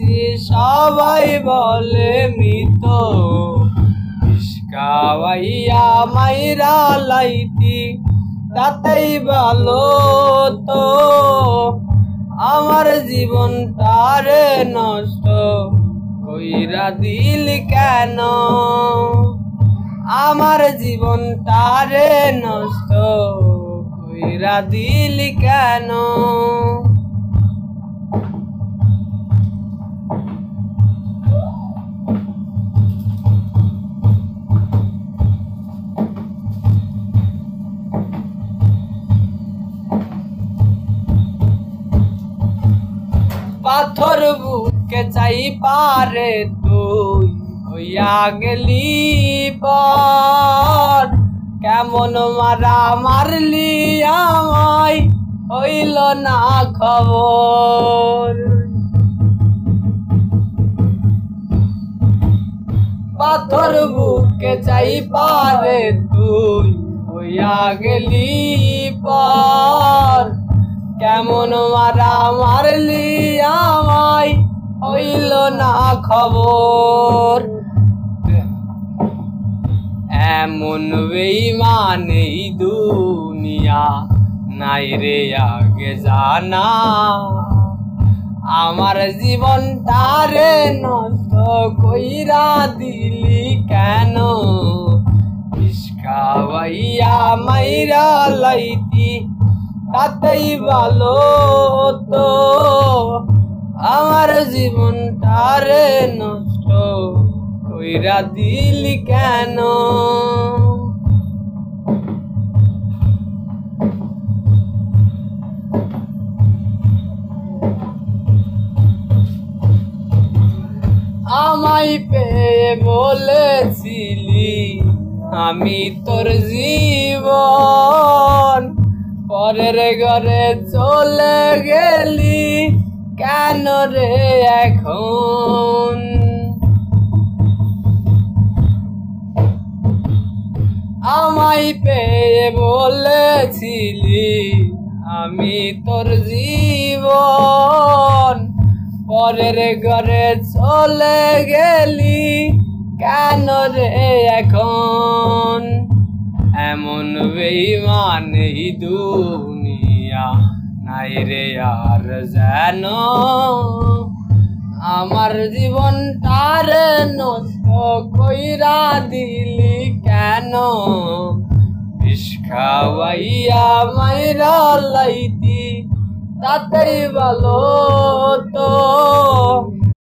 আছি সবাই বলে মৃত, বিষ খাওয়াইয়া মাইরা লাইতি তাতেই ভালো তো। আমার জীবনটারে নষ্ট কইরা দিলি কেন, আমার জীবনটারে নষ্ট কইরা দিলি কেন। পাথর বুকে চাই পারে তুই হইয়া গেলি পর, কেমন মারা মারলি আমায় হইল না খবর। পাথর বুকে চাই পারে তুই হইয়া গেলি পর, কেমন মারা মারলি আমায় হইল না খবর। এমন বেঈমান এই দুনিয়া নাই রে আগে জানা, আমার জীবনটারে নষ্ট কইরা দিলি কেন, বিষ খাওয়াইয়া মাইরা লাইতি তাতেই ভালো তো। আমার জীবনটারে নষ্ট কইরা দিলি কেন। আমায় পেয়ে বলেছিলি আমি তোর জীবন, পরের ঘরে চলে গেলি কেন রে এখন। আমায় পেয়ে বলেছিলি আমি তোর জীবন, পরের ঘরে চলে গেলি কেন রে এখন। এমন বেঈমান এই দুনিয়া নাই রে আর যেন, আমার জীবনটারে নষ্ট কইরা দিলি কেন, বিষ খাওয়াইয়া মাইরা লাইতি তাতেই ভালো তো।